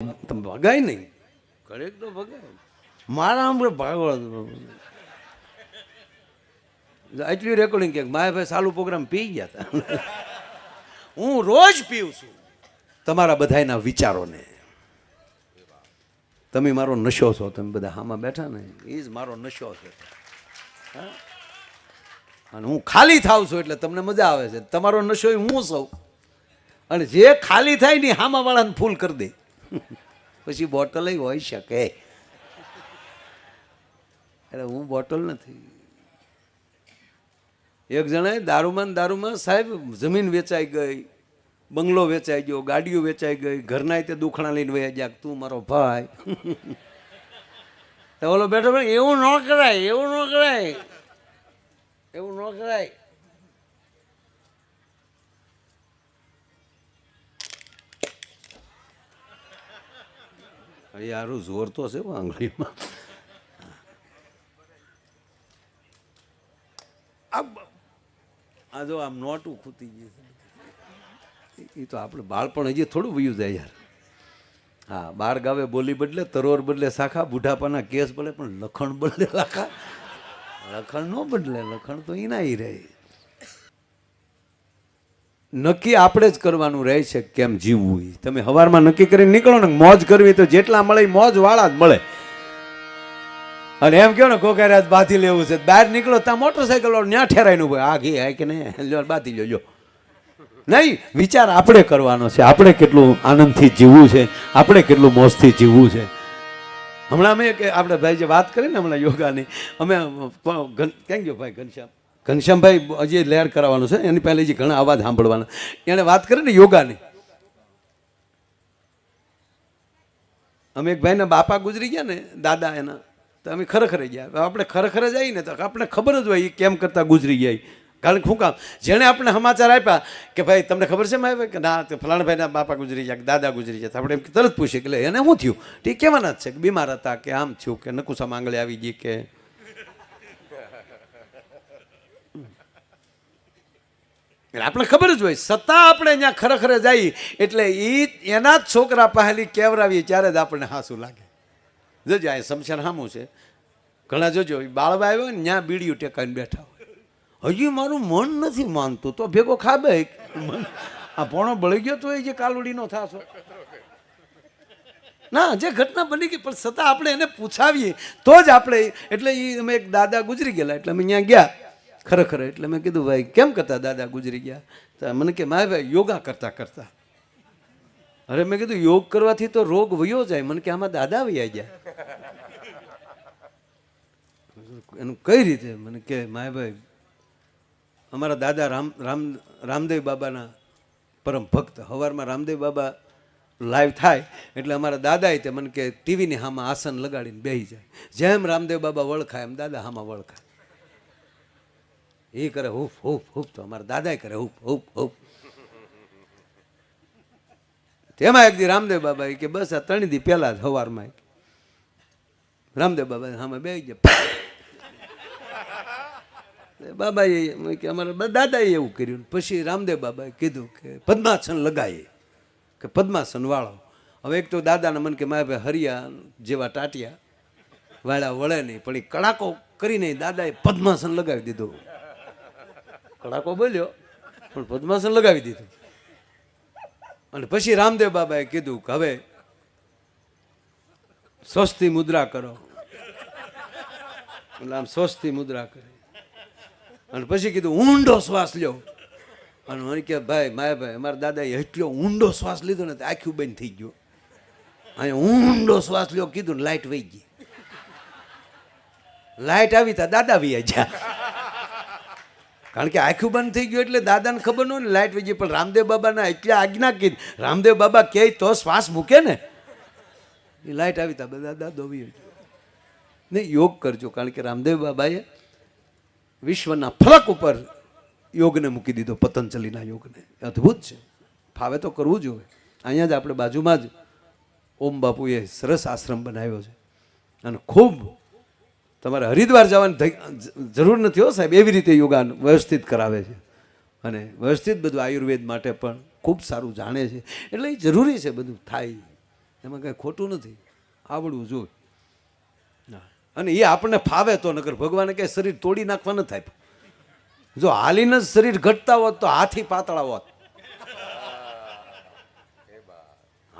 તમે ભગાય નહીં, ઘરેક તો ભગાય. મારા હમણાં ભાગો એટલી રેકોર્ડિંગ કે મારા ભાઈ સાલું પ્રોગ્રામ પી ગયા હતા. હું રોજ પીઉં છું તમારા બધાના વિચારોને. તમે મારો નશો છો, તમે બધા હામાં બેઠા ને એ જ મારો નશો છે. અને હું ખાલી થાવ છું એટલે તમને મજા આવે છે. તમારો નશો હું સૌ, અને જે ખાલી થાય ને હામા વાળાને ફૂલ કરી દે. પછી બોટલ હોઈ શકે, એટલે હું બોટલ નથી. એક જણાએ દારૂમાં સાહેબ જમીન વેચાઈ ગઈ, બંગલો વેચાઈ ગયો, ગાડીઓ વેચાઈ ગઈ, ઘરના તે દુખણા લઈને વયા ગયા, તું મારો ભાઈ. ઓલો બેઠો ભાઈ એવું ન કરાય, એવું ન કરાય, એવું ન કરાય. યારું જોર તો છે આંગળીમાં. આ જો આમ નોટું ખૂતી ગયું, એ તો આપણે બાળપણ હજી થોડું વયું જાય યાર. હા, બાર ગાવે બોલી બદલે, તરોર બદલે શાખા, બુઢાપાના કેસ બદલે, પણ લખણ બદલે લાખા. લખણ ન બદલે, લખણ તો એના ઈ રહે. નક્કી આપણે જ કરવાનું રહે છે કેમ જીવવું. તમે સવારમાં નક્કી કરીને નીકળો ને મોજ કરવી, તો જેટલા મળે મોજ વાળા જ મળે. અને એમ કહો ને કોકારે આજ બાથી લેવું છે, બહાર નીકળો ત્યાં મોટરસાઇકલ ત્યાં ઠેરાયનું ભાઈ આ ઘી હાય કે નહીં બાથી લેજો. નહીં, વિચાર આપણે કરવાનો છે, આપણે કેટલું આનંદથી જીવવું છે, આપણે કેટલું મોજથી જીવવું છે. હમણાં અમે કે આપણે ભાઈ જે વાત કરી ને હમણાં યોગાની, અમે ક્યાં ગયો ભાઈ ઘનશ્યામભાઈ હજી લહેર કરાવવાનું છે, એની પહેલાં હજી ઘણા અવાજ સાંભળવાના. એણે વાત કરી ને યોગાની. અમે એક ભાઈના બાપા ગુજરી ગયા ને, દાદા એના, તો અમે ખરેખર ગયા. આપણે ખરેખર જઈએ ને તો આપણે ખબર જ હોય એ કેમ કરતા ગુજરી ગયા. કારણ કે શું કામ, જેણે આપણે સમાચાર આપ્યા કે ભાઈ તમને ખબર છે મારે કે ના ફલાણા ભાઈના બાપા ગુજરી ગયા, દાદા ગુજરી ગયા, આપણે એમ તરત પૂછીએ કે એને શું થયું, તે કહેવાના જ છે કે બીમાર હતા, કે આમ થયું, કે નકુસા માંગળી આવી ગઈ, કે આપણે ખબર જ હોય. છતાં આપણે અહીંયા ખરેખર જઈએ એટલે એના જ છોકરા પહેલી કેવરાવીએ ત્યારે જ આપણને હાંસું લાગે. જોજો આ સમશાન સામું છે, ઘણા જોજો બાળવા આવ્યો ને ત્યાં બીડીઓ ટેકાઈને બેઠા હોય. હજી મારું મન નથી માનતું તો ભેગો ખાબે. આ ભણો બળી ગયો તો એ જે કાલુડીનો થાશો ના, જે ઘટના બની ગઈ, પણ છતાં આપણે એને પૂછાવીએ તો જ આપણે. એટલે એ અમે એક દાદા ગુજરી ગયેલા એટલે અમે ત્યાં ગયા ખરેખર. એટલે મેં કીધું ભાઈ કેમ કરતા દાદા ગુજરી ગયા? તો મને કે મારે ભાઈ યોગા કરતા કરતા. અરે મેં કીધું યોગ કરવાથી તો રોગ વયો જાય. મને કે આમાં દાદા વયા ગયા. એનું કઈ રીતે? મને કે માય ભાઈ અમારા દાદા રામદેવ બાબાના પરમ ભક્ત. સવારમાં રામદેવ બાબા લાઈવ થાય એટલે અમારા દાદાએ તે મને કે ટીવીની હામાં આસન લગાડીને બેસી જાય. જેમ રામદેવ બાબા વળખાય એમ દાદા હામાં વળખાય. એ કરે હુફ હુફ હુફ, તો અમારા દાદા કરે હુફ હુફ હુફ. તેમાં એક દી રામદેવ બાબા કે બસ આ 3 દી પહેલા જ સવારમાં રામદેવ બાબા હામાં બેસી ગયા. બાબાએ કે અમારા દાદાએ એવું કર્યું. પછી રામદેવ બાબાએ કીધું કે પદ્માસન લગાવીએ, કે પદ્માસન વાળો. હવે એક તો દાદાના મન કે મારા ભાઈ હરિયા જેવા ટાટિયા વાળા વળે નહીં, પણ એ કડાકો કરીને દાદાએ પદ્માસન લગાવી દીધું. કડાકો બોલ્યો પણ પદ્માસન લગાવી દીધું. અને પછી રામદેવ બાબાએ કીધું કે હવે સ્વસ્તિ મુદ્રા કરો. એટલે આમ સ્વસ્તિ મુદ્રા કરી અને પછી કીધું ઊંડો શ્વાસ લ્યો. અને મને કે ભાઈ માયાભાઈ અમારા દાદાએ એટલો ઊંડો શ્વાસ લીધો ને આખું બંધ થઈ ગયું. અહીંયા ઊંડો શ્વાસ લ્યો કીધું ને લાઈટ વહી ગઈ. લાઈટ આવી તા દાદા વહી ગયા. કારણ કે આખું બંધ થઈ ગયું એટલે દાદાને ખબર ન હોય ને લાઈટ વહી ગઈ. પણ રામદેવ બાબાના એટલે આજ્ઞા કીધી. રામદેવ બાબા કહે તો શ્વાસ મૂકે ને. એ લાઈટ આવી તા બધા દાદો વહી ગયો. નહીં, યોગ કરજો. કારણ કે રામદેવ બાબાએ વિશ્વના ફલક ઉપર યોગને મૂકી દીધો, પતંજલિના યોગને. અદ્ભુત છે, ફાવે તો કરવું જોઈએ. અહીંયા જ આપણે બાજુમાં જ ઓમ બાપુએ સરસ આશ્રમ બનાવ્યો છે. અને ખૂબ તમારે હરિદ્વાર જવાની જરૂર નથી હો સાહેબ, એવી રીતે યોગા વ્યવસ્થિત કરાવે છે. અને વ્યવસ્થિત બધું આયુર્વેદ માટે પણ ખૂબ સારું જાણે છે. એટલે એ જરૂરી છે બધું થાય. એમાં કંઈ ખોટું નથી, આવડવું જોઈએ. અને એ આપણને ફાવે તો, નકર ભગવાને કંઈ શરીર તોડી નાખવા ન થાય. જો હાલીને જ શરીર ઘટતા હોત તો હાથી પાતળા હોત,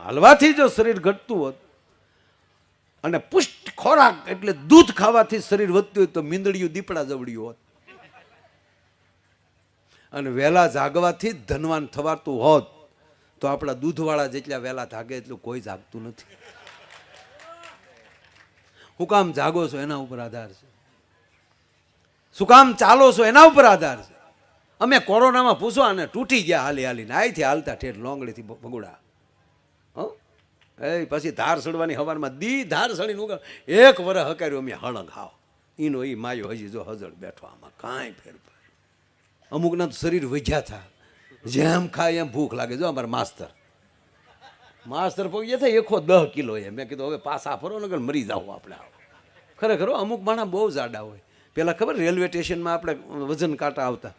હાલવાથી જો શરીર ઘટતું હોત, અને પુષ્ટ ખોરાક એટલે દૂધ ખાવાથી શરીર વધતું હોય તો મીંદડિયું દીપડા જવડ્યું હોત, અને વહેલા જાગવાથી ધનવાન થવાતું હોત તો આપણા દૂધવાળા જેટલા વહેલા જાગે એટલું કોઈ જાગતું નથી. શું કામ જાગો છો એના ઉપર આધાર છે, શું કામ ચાલો છો એના ઉપર આધાર છે. અમે કોરોનામાં પૂછો અને તૂટી ગયા હાલી હાલીને, અહીંથી હાલતા ઠેઠ લોંગડીથી ભગુડા, પછી ધાર સડવાની હવારમાં ધાર સડીને ઉગા 1 વર્ષ હકાર્યું અમે હળંગ હાવ ઈનો ઈ માયો હજી જો હજળ બેઠો, આમાં કાંઈ ફેરફાર. અમુકના તો શરીર વધ્યા હતા, જેમ ખાય એમ ભૂખ લાગે. જો અમારા માસ્તર પહોંચ્યા થાય 110 કિલો એ. મેં કીધું હવે પાછા ફરો ને મરી જાવ આપણે. ખરેખર અમુક માણસ બહુ જાડા હોય. પહેલાં ખબર રેલવે સ્ટેશનમાં આપણે વજન કાંટા આવતા,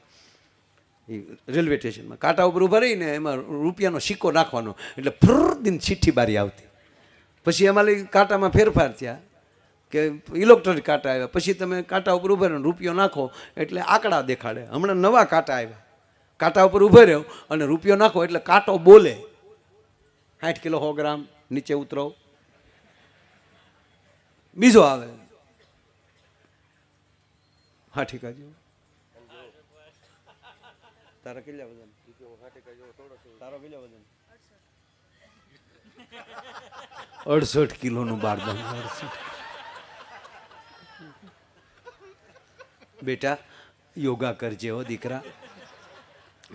એ રેલવે સ્ટેશનમાં કાંટા ઉપર ઊભા રહીને એમાં રૂપિયાનો સિક્કો નાખવાનો એટલે ફ્ર દિન ચિઠ્ઠી બારી આવતી. પછી અમારી કાંટામાં ફેરફાર થયા કે ઇલેક્ટ્રોનિક કાંટા આવ્યા. પછી તમે કાંટા ઉપર ઊભા રહ્યો રૂપિયો નાખો એટલે આંકડા દેખાડે. હમણાં નવા કાંટા આવ્યા, કાંટા ઉપર ઊભા રહ્યો અને રૂપિયો નાખો એટલે કાંટો બોલે. 60 કિલો 100 ગ્રામ નીચે ઉતરો. બીજો આવે હા ઠીકા જેવું. તારા કેટલા વજન? તારો કેટલા વજન? 68 કિલોનું બારદાન. બેટા યોગા કરજે હો દીકરા,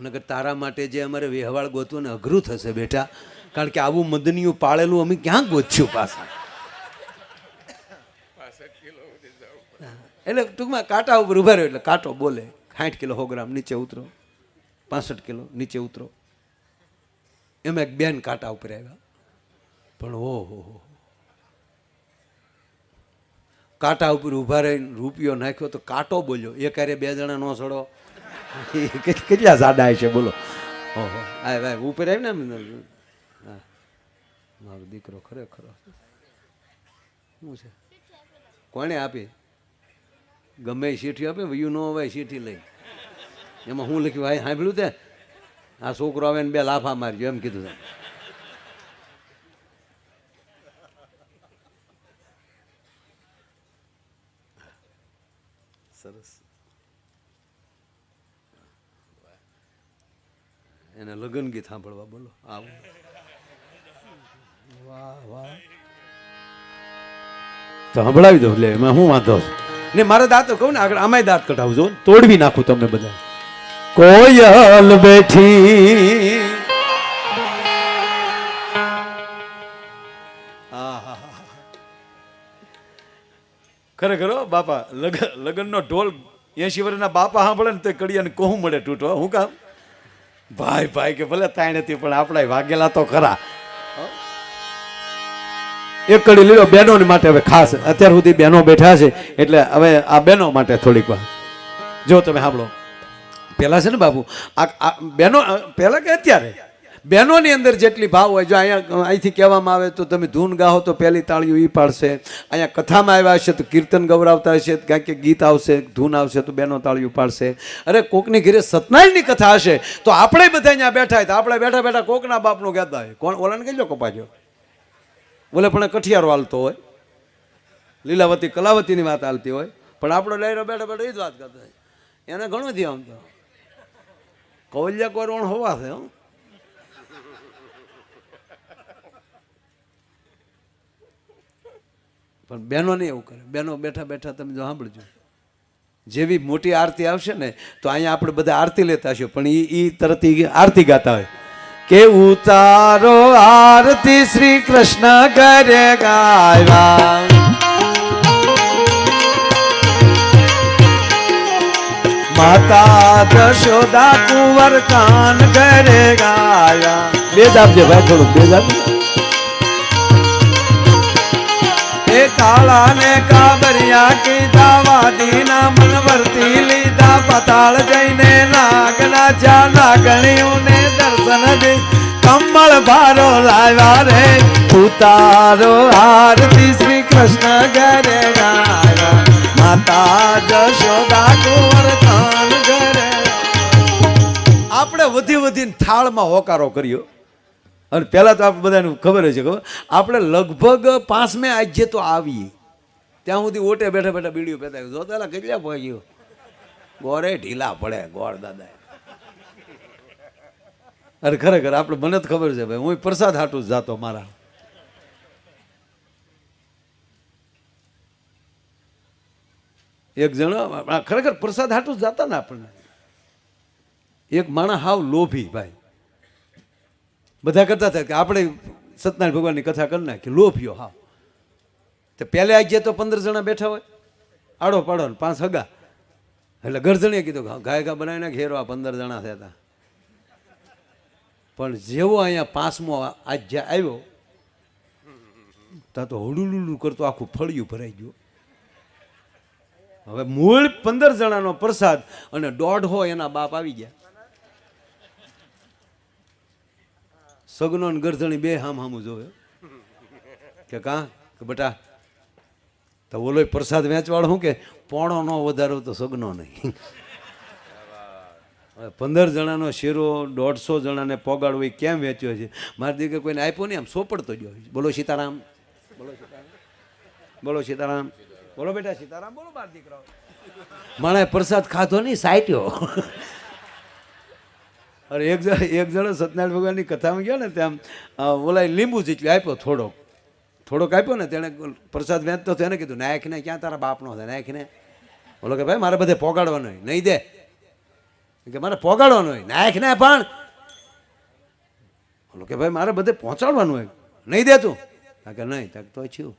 નકર તારા માટે જે અમારે વ્યવહાર ગોતવું ને અઘરું થશે બેટા. કારણ કે આવું મદનિયું પાળેલું અમે ક્યાં ગોતશું પાછા. એટલે ટૂંકમાં કાંટા ઉપર ઉભા રહ્યો એટલે કાંટો બોલે. 60 કિલો 100 ગ્રામ નીચે ઉતરો, 65 કિલો નીચે ઉતરો. એમાં એક બેન કાંટા ઉપર આવ્યા, પણ ઓહો કાંટા ઉપર ઊભા રહીને રૂપિયો નાખ્યો તો કાંટો બોલ્યો. એક હારે 2 જણા નો સડો, કેટલા જાડા છે બોલો. ઓહો આ ભાઈ ઉપર આવી ને હા મારો દીકરો ખરેખર શું છે, કોણે આપી? ગમે શીઠી આપે વયું ન હોય શીઠી લઈ. એમાં હું લખ્યું ભાઈ સાંભળ્યું તે આ છોકરો આવે ને 2 લાફા મારજો એમ કીધું. સરસ. એને લગ્ન ગીત સાંભળવા બોલો. આવું વાહ વાહ તો સંભળાવી દો. એટલે એમાં શું વાંધો ને? મારા દાંત કહું ને આગળ આમાંય દાંત કઢાવજો, તોડવી નાખું તમને બધા. કોયલ બેઠી ખરેખર બાપા લગ્નનો ઢોલ 80 વર્ષના બાપા સાંભળે ને તો કડિયાને કહું મળે તૂટો. હું કામ ભાઈ ભાઈ કે ભલે તાણ હતી પણ આપણા વાગેલા તો ખરા. એક કડી લીધો બહેનોની માટે. હવે ખાસ અત્યાર સુધી બહેનો બેઠા છે એટલે હવે આ બહેનો માટે થોડીક વાર જો તમે સાંભળો. પહેલા છે ને બાપુ આ બહેનો પહેલા કે અત્યારે બહેનોની અંદર જેટલી ભાવ હોય, જો અહીંયા અહીંથી કહેવામાં આવે તો તમે ધૂન ગાઓ તો પહેલી તાળીઓ એ પાડશે. અહીંયા કથામાં આવ્યા હશે તો કીર્તન ગૌરાવતા હશે, કાંઈક ગીત આવશે, ધૂન આવશે તો બહેનો તાળીઓ પાડશે. અરે કોકની ઘરે સત્યનારાયણની કથા હશે તો આપણે બધા અહીંયા બેઠા હોય તો આપણે બેઠા બેઠા કોકના બાપનું કહેતા હોય. કોણ ઓલાને કહેજો કપાજો બોલે પણ કઠિયારો હાલતો હોય, લીલાવતી કલાવતીની વાત હાલતી હોય, પણ આપણો લહેરો બેઠા બેઠા એ જ વાત કરતા હોય. એને ઘણું થયું આમ તો કૌલ્યા કોરોણ હોવા છે. પણ બહેનો નહીં એવું કરે. બહેનો બેઠા બેઠા તમે જો સાંભળજો, જેવી મોટી આરતી આવશે ને તો અહીંયા આપણે બધા આરતી લેતા હશું પણ એ તરત આરતી ગાતા હોય કે ઉતારો આરતી શ્રી કૃષ્ણ કરે ગાવા, માતા જશોદા કુંવર કાન કરે ગાયા. બે દાબજે ભાઈ થોડુંક બે દાબજે. એ કાળા ને કાબરિયા કીધા વાદીના મન વર્તી લીધા, પતાળ જઈને નાગના ચા નાગણીઓને દર્શન દે કમળ ભારો લાવ્યા રે ઉતારો આરતી શ્રી કૃષ્ણ ઘરે આવ્યા માતા જશોદા કુંવર કાન ઘરે. આપણે વધી વધીને થાળમાં હોકારો કર્યો અને પહેલા તો આપણે બધાને ખબર છે કે આપણે લગભગ 5મે આજે તો આવીએ ત્યાં સુધી ઓટે બેઠા બેઠા બીડીઓ પીતા જોતા કેટલા પહોંચ્યો ગોરે ઢીલા પડે ગોળ દાદા. અરે ખરેખર આપણે મને જ ખબર છે ભાઈ હું પ્રસાદ હાટું જ જાતો મારા. એક જણા ખરેખર પ્રસાદ હાટું જ જાતા ને આપણને. એક માણસ હાવ લોભી ભાઈ બધા કરતા થાય કે આપણે સત્યનારાયણ ભગવાનની કથા કરી નાખી લોભીઓ હાવ. તો પહેલે આજે તો 15 જણા બેઠા હોય આડો પાડો ને 5 હગા એટલે ગરજણીએ કીધું ગાય ગા બનાવીને ઘેરો આ 15 જણા થયા. પણ જેવો અહીંયા 5મો આજે આવ્યો ત્યાં તો હુડુલુલું કરતો આખું ફળિયું ભરાઈ ગયું. હવે મૂળ 15 જણાનો પ્રસાદ અને 1.5 એના બાપ આવી ગયા. સગનો ને ગરધણી બે હામું જોવે કે કા કે બેટા તો ઓલો પ્રસાદ વેચવાળો શું કે પોણો નો વધારો તો સગનો નહીં. 15 જણાનો શેરો 150 જણાને પોગાડવો એ કેમ વેચ્યો છે? મારી દીકરી કોઈને આપ્યો નહીં આમ સોપડતો ગયો. બોલો સીતારામ બોલો સીતારામ બોલો સીતારામ બોલો બેટા સીતારામ બોલો મારા દીકરાઓ. માણે પ્રસાદ ખાધો નહીં સાટ્યો. અરે એક જણો સત્યનારાયણ ભગવાનની કથામાં ગયો ને ત્યાં ઓલા લીંબુ જેટલું આપ્યો થોડોક આપ્યો ને તેણે પ્રસાદ વેચતો હતો એને કીધું નાયખને ક્યાં તારા બાપનો છે નાયખને. બોલો કે ભાઈ મારે બધે પોગાડવાનો હોય નહીં દે કે મારે પોગાડવાનું હોય નાયખને પણ. બોલો કે ભાઈ મારે બધે પહોંચાડવાનું હોય નહીં દે તું કે નહીં તો છું.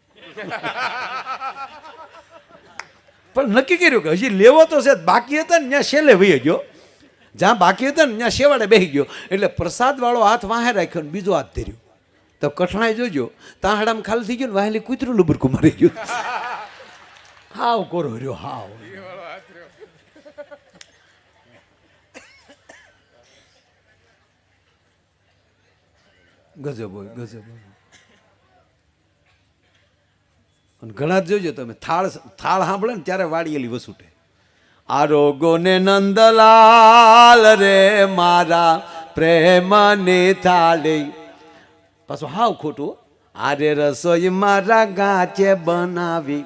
પણ નક્કી કર્યું કે હજી લેવો તો છે બાકી હતા ને ત્યાં છેલ્લે વહી ગયો જ્યાં બાકી હતા ને ત્યાં શેવાડે બેસી ગયો એટલે પ્રસાદ વાળો હાથ વાહે રાખ્યો ને બીજો હાથ ધર્યો તો કઠણાઈ જોજો તાહડામાં ખાલી થઈ ગયું ને વાહેલી કૂતરું લુબરકું મારી ગયું. હાવ કોરો રહ્યો હાવ. ગજબ હોય ગજબ. અને ઘણા જ જોજો તમે થાળ સાંભળે ને ત્યારે વાળીએલી વસૂટે. આરોગો ને નંદલાલ રે મારા પ્રેમની થાળી. પાછું હાવ ખોટું. આરે રસોઈ મારા ગાચે બનાવી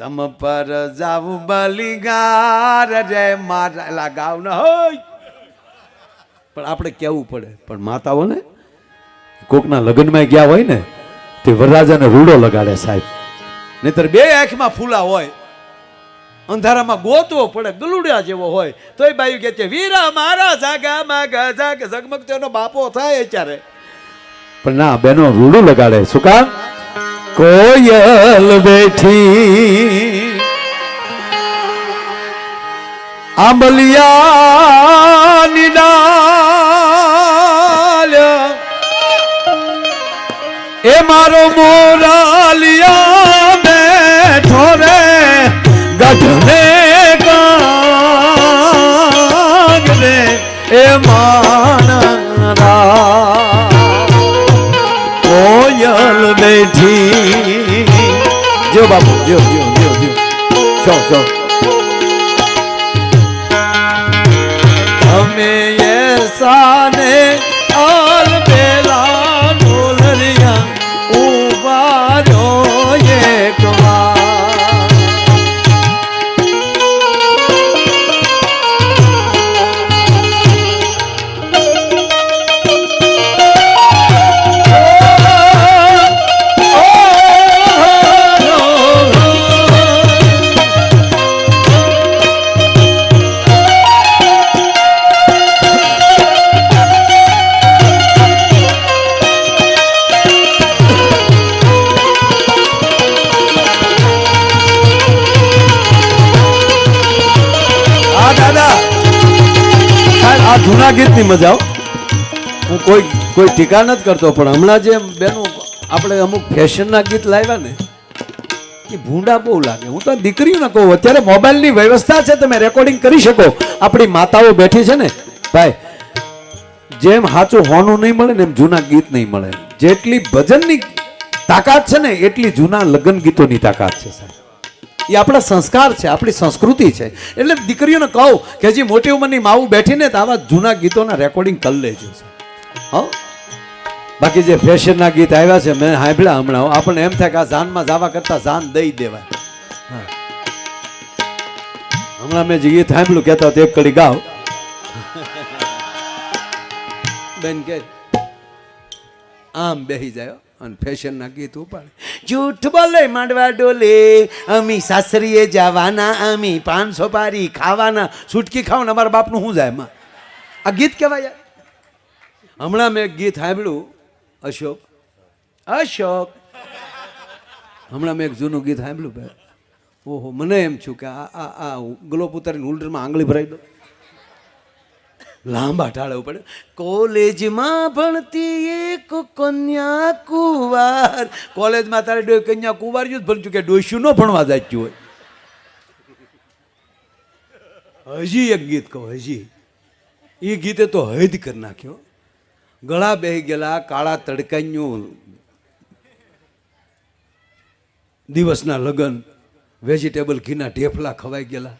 તમ પર જાવું બલિગાર રે મારા. એલા ગાવ ના હોય પણ આપણે કેવું પડે. પણ માતાઓને કોકના લગ્નમાં ગયા હોય ને તે વરરાજાને રૂડો લગાડે સાહેબ. નહીતર બે આંખમાં ફૂલા હોય અંધારામાં ગોતવો પડે ગલુડિયા જેવો હોય તોય બાયું કે છે વીરા મારા જાગામાં ગજા કે ઝગમગતો એનો બાપો થાય અત્યારે. પણ ના બેનો રૂડું લગાડે. શું કામ? કોયલ બેઠી આંબલિયાની ડાલ એ મારો મોરાલિયા બેઠો રે ગઢને કાગ રે એ માણરા કોયલ બેઠી. જો બાપુ જો જો જો જો છો છો અમે એસાને આલ બેલા ઢોલરિયા ઉભા જો એક વાર. જૂના ગીતની મજા હું કોઈ ટીકા નથી કરતો પણ હમણાં જે બેનો આપણે અમુક ફેશનના ગીત લાવ્યા ને એ ભૂંડા બહુ લાગે. હું તો દીકરીઓને કહું અત્યારે મોબાઈલની વ્યવસ્થા છે તમે રેકોર્ડિંગ કરી શકો. આપણી માતાઓ બેઠી છે ને ભાઈ જેમ સાચું હોનું નહીં મળે ને એમ જૂના ગીત નહીં મળે. જેટલી ભજનની તાકાત છે ને એટલી જૂના લગ્ન ગીતોની તાકાત છે સાહેબ. એ આપણા સંસ્કાર છે, આપણી સંસ્કૃતિ છે. એટલે દીકરીઓને કહું કે હજી મોટી ઉંમરની માવું બેઠીને તો આવા જૂના ગીતોના રેકોર્ડિંગ કરી લેજો. હા, બાકી જે ફેશનના ગીત આવ્યા છે મેં સાંભળ્યા હમણાં, આપણને એમ થાય કે આ જાનમાં જવા કરતા જાન દઈ દેવાય. હા, હમણાં મેં જે ગીત સાંભળ્યું કહેતા હતા એક કડી ગાવ બેન કે આમ બેહી જાય અને ફેશનના ગીત ઉપાડે. જૂઠ બોલે માંડવા ડોલે, અમી સાસરીએ જવાના, અમી 500 પારી ખાવાના, છૂટકી ખાવાના, અમારા બાપનું શું જાય એમાં? આ ગીત કહેવાય યાર. હમણાં મેં એક ગીત સાંભળ્યું અશોક હમણાં મેં એક જૂનું ગીત સાંભળ્યું ભાઈ. ઓહો, મને એમ છું કે આ ગ્લોપ ઉતારીને હોલ્ડરમાં આંગળી ભરાઈ દો. લાંબા ટાળવું પડે. કોલેજમાં ભણતી એક કન્યા કુંવાર, કોલેજમાં તારે કન્યા કુંવાર જ ભણતું કે ડોસ્યું ન ભણવા જાચ્યું હોય. હજી એક ગીત કહો, હજી એ ગીતે તો હદ કરી નાખ્યો. ગળા બેહી ગયેલા, કાળા તડકાઈનું દિવસના લગ્ન, વેજીટેબલ ઘીના ઢેફલા ખવાઈ ગયેલા.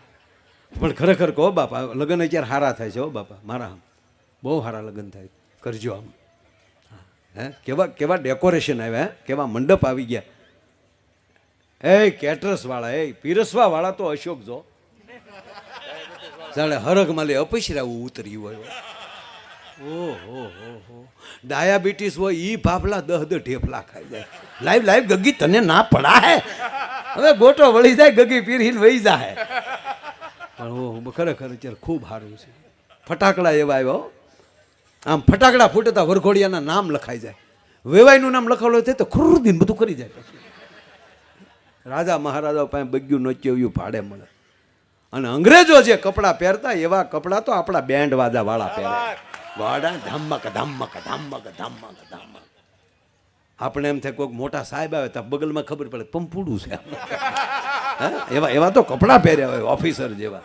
પણ ખરેખર કહો બાપા, લગ્ન અત્યારે સારા થાય છે. હો બાપા, મારા આમ બહુ સારા લગ્ન થાય, કરજો આમ. હે, કેવા કેવા ડેકોરેશન આવ્યા, હે કેવા મંડપ આવી ગયા. એ કેટરસ વાળા, એ પીરસવા વાળા તો અશોક જો જાણે હરગ માલે અપસરાવું ઉતર્યું હોય. ઓહો હો, ડાયાબિટીસ હોય ઈ ભાફલા 10 ઢેફલા ખાઈ જાય. લાઈવ લાઈવ ગગી તને ના પડા હે, હવે ગોટો વળી જાય, ગગી પીરહીને વહી જાય. પણ ઓ ખરેખર અત્યારે ખૂબ સારું છે. ફટાકડા એવા આવ્યો, આમ ફટાકડા ફૂટતા વરઘોડિયાના નામ લખાઈ જાય. વેવાઈનું નામ લખાવેલું હોય તો ખુરદીન બધું કરી જાય. રાજા મહારાજા પાસે બગ્યું નોચ્યું એવું ભાડે મળે. અને અંગ્રેજો જે કપડાં પહેરતા એવા કપડાં તો આપણા બેન્ડ વાજા વાળા પહેરે. વાડા ધમક ધમક ધમક ધમક ધમક. આપણે એમ થાય કોઈક મોટા સાહેબ આવે તો બગલમાં ખબર પડે પંપુડું છે. એવા એવા તો કપડાં પહેર્યા હોય ઓફિસર જેવા.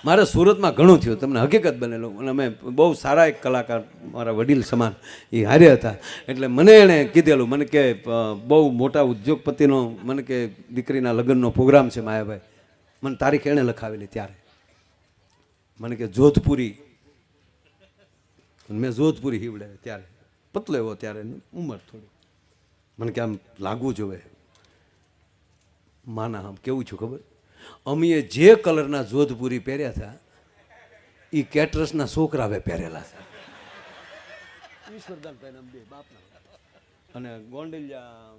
મારે સુરતમાં ઘણું થયું, તમને હકીકત બનેલું. અને અમે બહુ સારા એક કલાકાર, મારા વડીલ સમાન એ હારે હતા. એટલે મને એણે કીધેલું, મને કે બહુ મોટા ઉદ્યોગપતિનો, મને કે દીકરીના લગ્નનો પ્રોગ્રામ છે માયાભાઈ, મને તારીખ એણે લખાવેલી. ત્યારે મને કે જોધપુરી, મેં જોધપુરી હીવડાવે. ત્યારે પતલો એવો, ત્યારે ઉંમર થોડી. મને કે આમ લાગવું જોવે. માના આમ કેવું છું ખબર, અમીએ જે કલરના જોધપુરી પહેર્યા હતા એ કેટરસના છોકરાવે પહેરેલા છે. ઈશ્વરદાનભાઈ બે બાપના અને ગોંડલિયા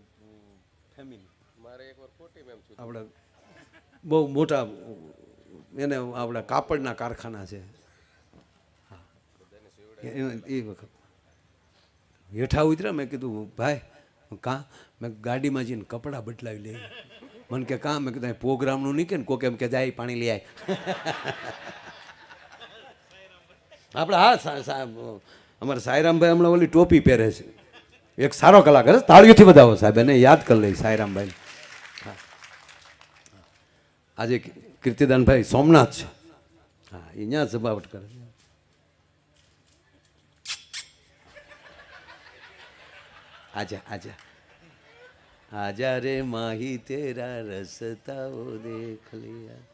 ફેમિલી. મારે એકવાર ખોટી મેમ છું, આપણે બહુ મોટા એને આપણા કાપડના કારખાના છે. એ વખત હેઠા ઉતર્યા, મેં કીધું ભાઈ કાં, મેં ગાડીમાં જઈને કપડાં બદલાવી લઈ. મને કે કાં, મેં કીધું પ્રોગ્રામનું નહીં કે ને કોક એમ કે જાય પાણી લઈ આય. આપણે હા અમારા સાયરામભાઈ હમણાં ઓલી ટોપી પહેરે છે, એક સારો કલાકાર, તાળીઓથી બધાવો સાહેબ, એને યાદ કરી લઈ સાયરામભાઈ. હા, આજે કીર્તિદાનભાઈ સોમનાથ છે. હા, એ ત્યાં સભાવટ કરે છે. આજા આજા આજા રે માહી તેરા રસતાઓ દેખ લિયા.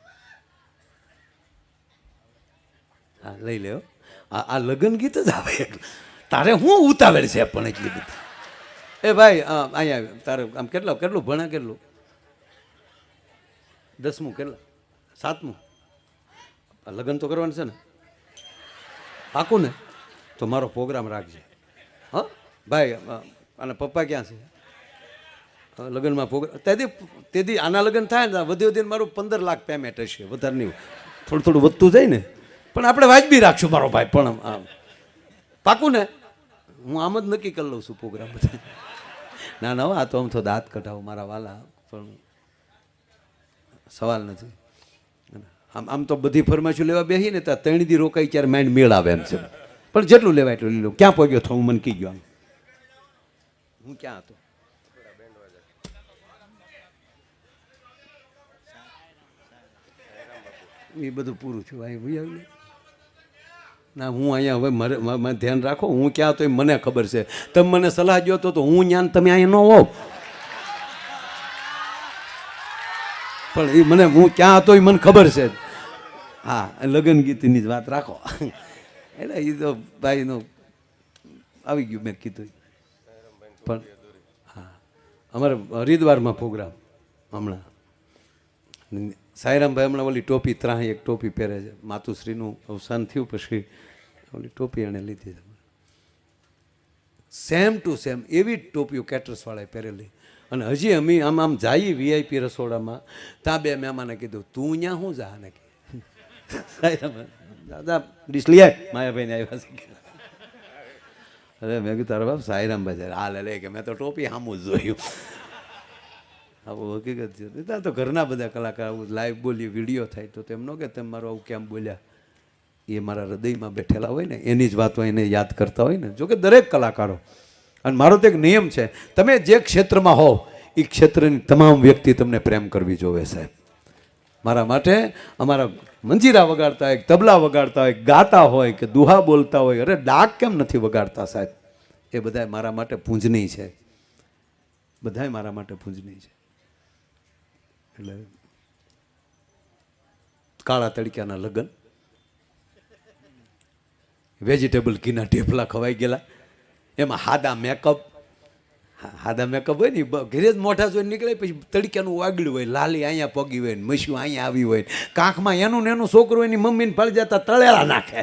હા, લઈ લ્યો. આ લગ્ન ગીત જ આવે. તારે હું ઉતાવળ છે પણ એટલી બધી. એ ભાઈ અહીંયા તારે આમ કેટલું ભણે, કેટલું 10મું, કેટલા 7મું? લગ્ન તો કરવાનું છે ને, પાકું ને? તો મારો પ્રોગ્રામ રાખજે. હા ભાઈ, અને પપ્પા ક્યાં છે? લગ્નમાં પ્રોગ્રામ તેથી આના લગ્ન થાય ને વધુ મારું 15 લાખ પેમેન્ટ હશે, વધારે નહીં, થોડું થોડું વધતું જાય ને. પણ આપણે વાજબી રાખશું મારો ભાઈ. પણ આમ પાકું ને? હું આમ જ નક્કી કરી લઉં છું પ્રોગ્રામ. ના ના, આ તો આમ તો દાંત કઢાવું મારા વાલા, પણ સવાલ નથી. આમ તો બધી ફરમાઈશું લેવા બેસી ને ત્યાં 3 દી રોકાઈ ત્યારે માઇન્ડ મેળ આવે એમ છે. પણ જેટલું લેવાય એટલું લઈ લો. ક્યાં પહોંચ્યો તો હું મને કહી ગયો. આમ હું ક્યાં હતો? એ બધું પૂરું થયું. અહીં ભાઈ આવી ના હું અહીંયા હવે મારે ધ્યાન રાખો, હું ક્યાં તો મને ખબર છે. તમે મને સલાહ દો તો હું જ્ઞાન તમે અહીંયા ન હોવ, પણ એ મને હું ક્યાં હતો એ મને ખબર છે. હા, લગ્ન ગીતની જ વાત રાખો એટલે એ તો ભાઈનું આવી ગયું મેં કીધું. પણ હા, અમારે હરિદ્વારમાં પ્રોગ્રામ હમણાં, સાયરામભાઈ હમણાં ઓલી ટોપી ત્રાહી એક ટોપી પહેરે છે. માતુશ્રીનું અવસાન થયું પછી ઓલી ટોપી એણે લીધી છે, સેમ ટુ સેમ એવી જ ટોપીઓ કેટરસવાળાએ પહેરેલી. અને હજી અમે આમ જઈએ વીઆઈપી રસોડામાં, ત્યાં બે મહેમાને કીધું તું ત્યાં શું જા ને દાદા ડીશ લઈ આવ, માયાભાઈને આવ્યા છે. અરે મેં કીધું તારા બાપ સાયરામભાઈ હાલ લે કે મેં તો ટોપી સામું જ જોયું. આવું હકીકત છે. ત્યાં તો ઘરના બધા કલાકાર આવું લાઈવ બોલીએ, વિડીયો થાય તો તેમ ન કે તેમ મારું આવું કેમ બોલ્યા, એ મારા હૃદયમાં બેઠેલા હોય ને એની જ વાતો એને યાદ કરતા હોય ને. જોકે દરેક કલાકારો, અને મારો તો એક નિયમ છે, તમે જે ક્ષેત્રમાં હો એ ક્ષેત્રની તમામ વ્યક્તિ તમને પ્રેમ કરવી જોવે સાહેબ. મારા માટે અમારા મંજીરા વગાડતા હોય, તબલા વગાડતા હોય, ગાતા હોય કે દુહા બોલતા હોય, અરે ડાક કેમ નથી વગાડતા સાહેબ, એ બધા મારા માટે પૂજનીય છે, બધાય મારા માટે પૂજનીય છે. એટલે કાળા તડક્યાના લગ્ન, વેજીટેબલ ઘીના ઢેફલા ખવાઈ ગયેલા, એમાં હાદા મેકઅપ હોય ને ઘરે જ મોઢા જોઈને નીકળે, પછી તડક્યાનું વાગડ્યું હોય, લાલી અહીંયા પગી હોય ને મસ્યું અહીંયા આવી હોય, કાંખમાં એનું ને એનું છોકરું એની મમ્મીને ફળી જતા તળેલા નાખે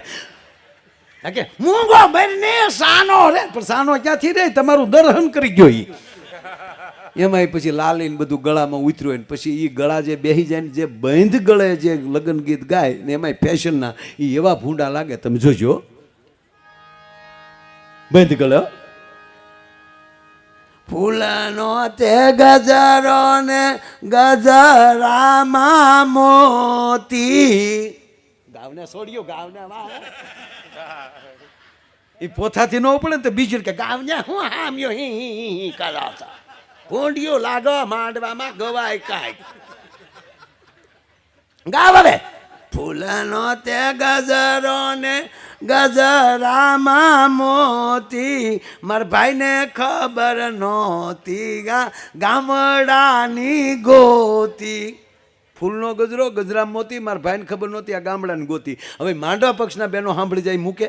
કે મૂંગો બને સાનો રે, પણ સાનો ક્યાંથી રે, તમારું દર્શન કરી ગયો ઈ. એમાંય પછી લાલીને બધું ગળામાં ઉતર્યું હોય ને પછી એ ગળા જે બેસી જાય ને જે બંધ ગળે જે લગ્ન ગીત ગાય ને એમાંય ફેશનના એ એવા ભૂંડા લાગે, તમે જોજો બંધ ગળે. ફૂલનો તે ગજરો ને ગજરામાં મોતી, ગાવને છોડ્યો ગાવને એ પોથાથી ન પડે ને તો બીજું કે ગાવને હું હામ્યો હી કરો છો, ભૂંડિયું લાગો માંડવામાં ગવાય કાંઈક ગાવ. હવે ફૂલનો તે ગજરો ને ગજરામાં મોતી, મારા ભાઈને ખબર નહોતી ગામડાની ગોતી. ફૂલનો ગજરો ગજરામાં મોતી, મારા ભાઈને ખબર નહોતી આ ગામડાની ગોતી. હવે માંડવા પક્ષના બહેનો સાંભળી જાય મૂકે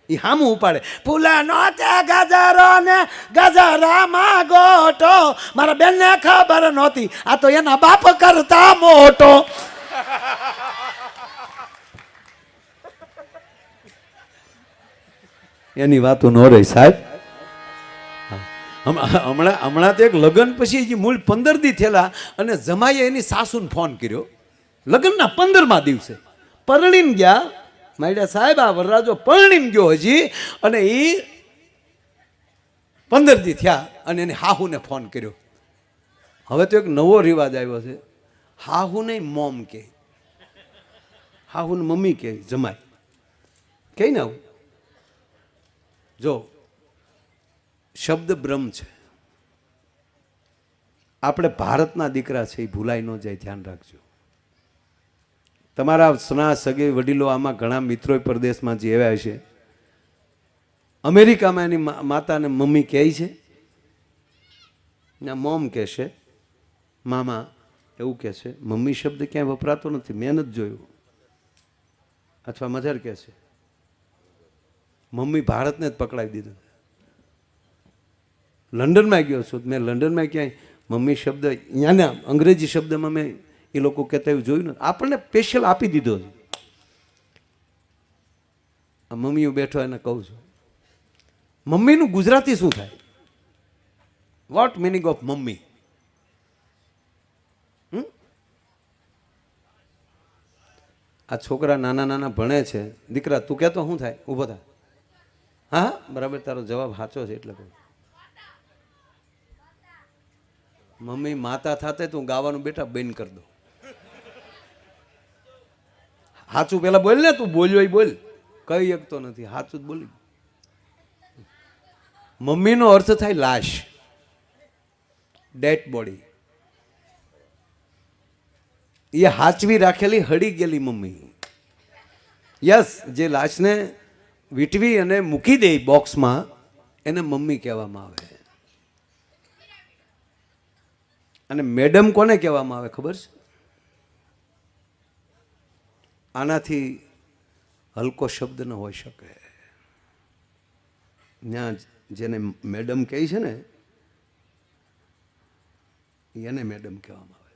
એ હામું ઉપાડે, ફૂલનો તે ગજરો ને ગજરામાં ગોટો, મારા બેનને ખબર નહોતી આ તો એના બાપ કરતા મોટો. એની વાતો ન રહી સાહેબ. હમણાં તો એક લગ્ન પછી મૂળ 15 દી થયેલા અને જમાઈએ એની સાસુને ફોન કર્યો, લગ્નના 15મા દિવસે પરણીને ગયા. માયડા સાહેબ આ વરરાજો પરણીને ગયો હજી, અને એ 15 દી થયા અને એની હાહુને ફોન કર્યો. હવે તો એક નવો રિવાજ આવ્યો છે, હાહુ નહીં મોમ કે, હાહુને મમ્મી કે જમાય કે ને. આવું જો શબ્દ બ્રહ્મ છે, આપણે ભારતના દીકરા છે એ ભૂલાઈ ન જાય, ધ્યાન રાખજો. તમારા સ્ના સગે વડીલો આમાં ઘણા મિત્રો પરદેશમાં જે આવ્યા છે, અમેરિકામાં એની માતાને મમ્મી કહે છે ના મોમ કહેશે, મામા એવું કહે છે, મમ્મી શબ્દ ક્યાંય વપરાતો નથી, મેં નથી જોયું. અથવા મધર કહે છે, મમ્મી ભારતને જ પકડાવી દીધું. લંડનમાં ગયો છું, મેં લંડનમાં ક્યાંય મમ્મી શબ્દ અહીંયાના અંગ્રેજી શબ્દમાં મેં એ લોકો કહેતા એવું જોયું નથી, આપણને સ્પેશિયલ આપી દીધો છે. મમ્મી હું બેઠો એને કહું છું, મમ્મીનું ગુજરાતી શું થાય? What meaning of mummy? આ છોકરા નાના નાના ભણે છે, દીકરા તું કહેતો શું થાય? ઊભો થાય. હા બરાબર, તારો જવાબ સાચો છે એટલે કહું. મમ્મી માતા થાતે તું ગાવાનું બેટા બંધ કરી દો. સાચું પેલા બોલ ને, તું બોલ્યો બોલ, કઈ શકતો નથી, સાચું જ બોલી. મમ્મીનો અર્થ થાય લાશ, ડેડ બોડી. એ હાચવી રાખેલી હળી ગયેલી મમ્મી. યસ, જે લાશને વીંટવી અને મૂકી દે બોક્સમાં, એને મમ્મી કહેવામાં આવે. અને મેડમ કોને કહેવામાં આવે ખબર છે? આનાથી હલકો શબ્દ ન હોઈ શકે. ત્યાં જેને મેડમ કહે છે ને એને મેડમ કહેવામાં આવે.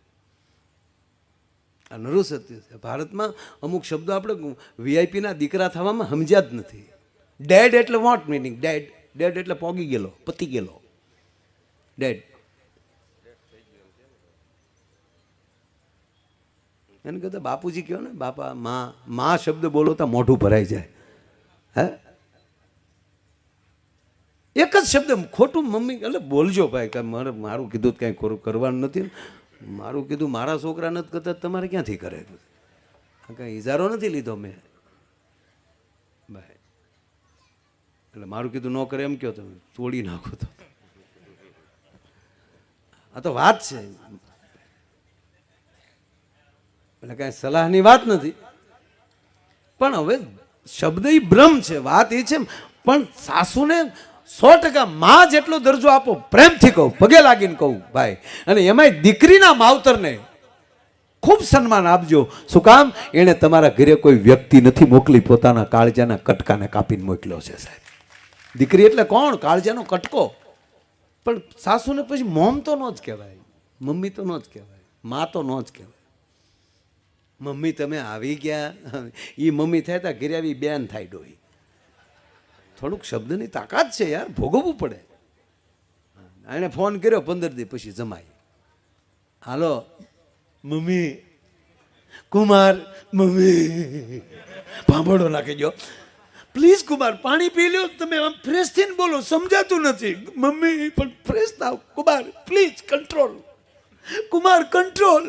આ નરું સત્ય છે. ભારતમાં અમુક શબ્દો આપણે વીઆઈપીના દીકરા થવામાં સમજ્યા જ નથી. ડેડ એટલે વોટ મિનિંગ? ડેડ ડેડ એટલે પોગી ગયેલો, પતી ગયેલો. ડેડ એને કહેતા બાપુજી કહો ને, બાપા માં શબ્દ બોલો તો મોઢું ભરાઈ જાય. હે એક જ શબ્દ ખોટું મમ્મી એટલે બોલજો ભાઈ, કે મારું કીધું કાંઈ કરવાનું નથી. મારું કીધું મારા છોકરા નથી કરતા, તમારે ક્યાંથી કરે? કાંઈ ઇજારો નથી લીધો મેં ભાઈ. એટલે મારું કીધું ન કરે એમ કહો તમે, તોડી નાખો. તો આ તો વાત છે, એટલે કાંઈ સલાહની વાત નથી. પણ હવે શબ્દ એ બ્રહ્મ છે, વાત એ છે. પણ સાસુને 100% માં જેટલો દરજ્જો આપો. પ્રેમથી કહું, પગે લાગીને કહું ભાઈ. અને એમાંય દીકરીના માવતરને ખૂબ સન્માન આપજો. શું કામ? એણે તમારા ઘરે કોઈ વ્યક્તિ નથી મોકલી, પોતાના કાળજાના કટકાને કાપીને મોકલ્યો છે સાહેબ. દીકરી એટલે કોણ? કાળજાનો કટકો. પણ સાસુને પછી મોમ તો ન જ કહેવાય, મમ્મી તો ન જ કહેવાય, માં તો ન જ કહેવાય. મમ્મી તમે આવી ગયા, એ મમ્મી થાય તા ઘરે આવી બેન થાય ડોહી. થોડુંક શબ્દની તાકાત છે યાર, ભોગવવું પડે. એણે ફોન કર્યો 15 દિવસ પછી જમાઈ, હાલો મમ્મી, કુમાર મમ્મી ભાંભળો નાખી ગયો. પ્લીઝ કુમાર પાણી પી લો, તમે આમ ફ્રેશ થઈને બોલો, સમજાતું નથી. મમ્મી પણ ફ્રેશ થાવ. Kumar please control, Kumar control.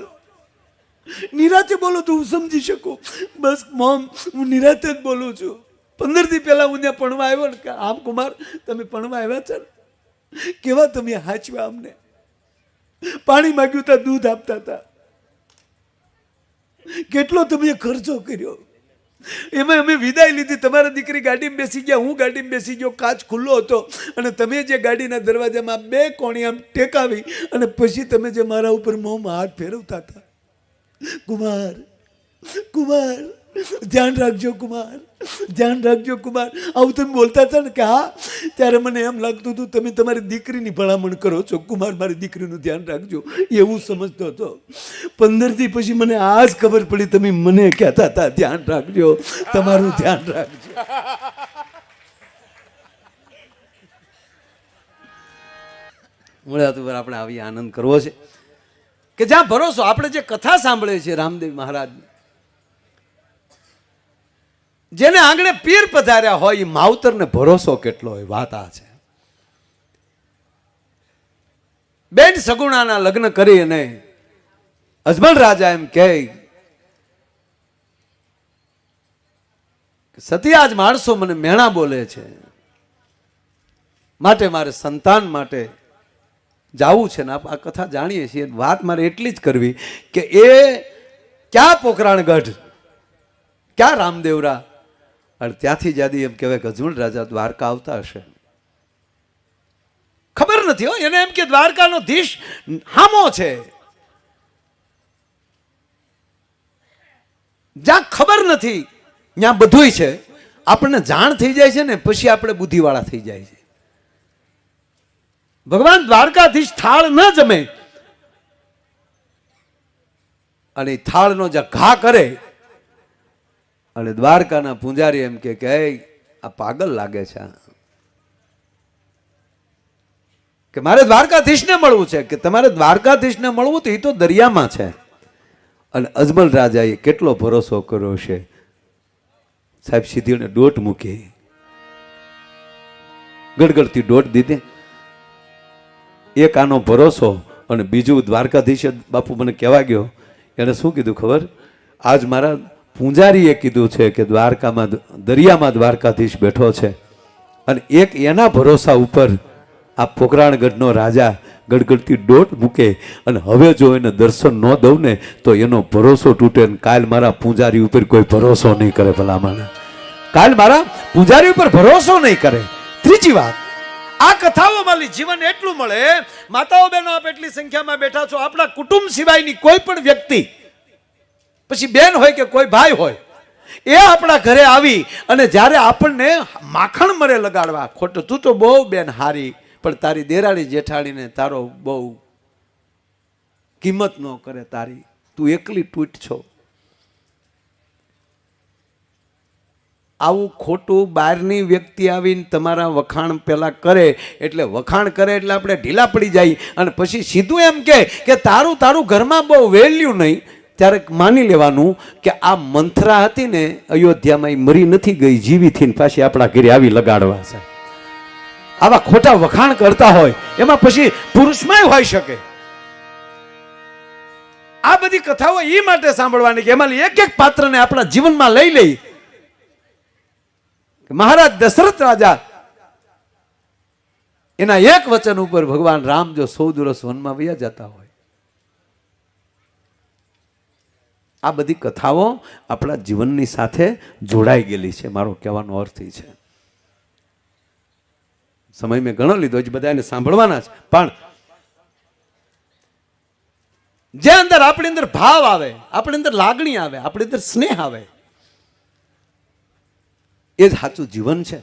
નિરાતે બોલો તો હું સમજી શકું. બસ મોમ, હું નિરાતે જ બોલું છું. 15 દી પહેલા હું ત્યાં ભણવા આવ્યો ને, આમ કુમાર તમે ભણવા આવ્યા છો ને, કેવા તમે હાચવ્યા અમને. પાણી માગ્યું તા દૂધ આપતા હતા, કેટલો તમે ખર્ચો કર્યો. એમાં અમે વિદાય લીધી. તમારા દીકરી ગાડીમાં બેસી ગયા, હું ગાડીમાં બેસી ગયો, કાચ ખુલ્લો હતો. અને તમે જે ગાડીના દરવાજામાં 2 કોણી આમ ટેકાવી અને પછી તમે જે મારા ઉપર મોંમાં હાથ ફેરવતા હતા. કુમાર કુમાર ધ્યાન રાખજો કુમાર, ધ્યાન રાખજો કુમાર. આવું તમે બોલતા હતા ને કે હા, ત્યારે મને એમ લાગતું હતું તમે તમારી દીકરીની ભલામણ કરો છો. કુમાર મારી દીકરીનું ધ્યાન રાખજો એવું સમજતો હતો. 15 દી પછી મને આજ ખબર પડી તમે મને કહેતા હતા ધ્યાન રાખજો, તમારું ધ્યાન રાખજો. મળ્યા તો આપણે આવી આનંદ કરવો છે કે જ્યાં ભરોસો. આપણે જે કથા સાંભળે છે રામદેવ મહારાજ, જેને આંગણે પીર પધાર્યા હોય એ માવતરને ભરોસો કેટલો હોય. વાત આ છે. બેન સગુણાના લગ્ન કરી અને અજમલ રાજા એમ કહે સતિયાજ માણસો મને મેણા બોલે છે, માટે મારે સંતાન માટે જાવું છે. ને આ કથા જાણીએ છીએ. વાત મારે એટલી જ કરવી કે એ ક્યાં પોકરાણગઢ, ક્યાં રામદેવરા, અને ત્યાંથી જાદી એમ કહેવાય કે અજમલ રાજા દ્વારકા આવતા હશે. ખબર નથી હો એને, એમ કે દ્વારકાનો ધીશ હામો છે. જ્યાં ખબર નથી ત્યાં બધુંય છે. આપણને જાણ થઈ જાય છે ને પછી આપણે બુદ્ધિવાળા થઈ જાય છે. ભગવાન દ્વારકાધીશ થાળ ન જમે અને થાળનો જે ઘા કરે અને દ્વારકાના પૂંજારી એમ કે આ પાગલ લાગે છે, કે મારે દ્વારકાધીશને મળવું છે. કે તમારે દ્વારકાધીશને મળવું તો એ તો દરિયામાં છે. અને અજમલ રાજાએ કેટલો ભરોસો કર્યો છે સાહેબ. સીધીને દોટ મૂકી, ગડગડતી દોટ દીધી. એક આનો ભરોસો અને બીજું દ્વારકાધીશ બાપુ મને કહેવા ગયો, એને શું કીધું ખબર? આજ મારા પૂંજારીએ કીધું છે કે દ્વારકામાં દરિયામાં દ્વારકાધીશ બેઠો છે. અને એક એના ભરોસા ઉપર આ પોકરાણગઢનો રાજા ગડગડતી દોટ મૂકે. અને હવે જો એને દર્શન ન દઉં ને તો એનો ભરોસો તૂટે. કાલ મારા પૂંજારી ઉપર કોઈ ભરોસો નહીં કરે ભલામણ. કાલ મારા પૂજારી ઉપર ભરોસો નહીં કરે. ત્રીજી વાત, આ કથાઓમાં જીવન એટલું મળે. માતાઓ બહેનો આપ એટલી સંખ્યામાં બેઠા છો, આપણા કુટુંબ સિવાયની કોઈ પણ વ્યક્તિ, પછી બેન હોય કે કોઈ ભાઈ હોય, એ આપણા ઘરે આવી અને જ્યારે આપણને માખણ મરે લગાડવા, ખોટું તું તો બહુ બેન હારી, પણ તારી દેરાણી જેઠાણીને તારો બહુ કિંમત ન કરે, તારી તું એકલી તૂટ છો, આવું ખોટું બહારની વ્યક્તિ આવીને તમારા વખાણ પેલા કરે, એટલે વખાણ કરે એટલે આપણે ઢીલા પડી જાય અને પછી સીધું એમ કે તારું તારું ઘરમાં બહુ વેલ્યુ નહીં, ત્યારે માની લેવાનું કે આ મંથરા હતી ને અયોધ્યામાં એ મરી નથી ગઈ, જીવી થઈને પાછી આપણા ઘરે આવી લગાડવા છે. આવા ખોટા વખાણ કરતા હોય એમાં પછી પુરુષમાં હોઈ શકે. આ બધી કથાઓ એ માટે સાંભળવાની કે એમાં એક એક પાત્રને આપણા જીવનમાં લઈ લઈ. મહારાજ દશરથ રાજા એના એક વચન ઉપર ભગવાન રામ જો 14 વર્ષ વનમાં વયા જતા હોય. આ બધી કથાઓ આપણા જીવનની સાથે જોડાઈ ગયેલી છે. મારો કહેવાનો અર્થ એ છે, સમય મેં ઘણો લીધો જ, બધાને સાંભળવાના છે, પણ જે અંદર આપણી અંદર ભાવ આવે, આપણી અંદર લાગણી આવે, આપણી અંદર સ્નેહ આવે, એ જ સાચું જીવન છે.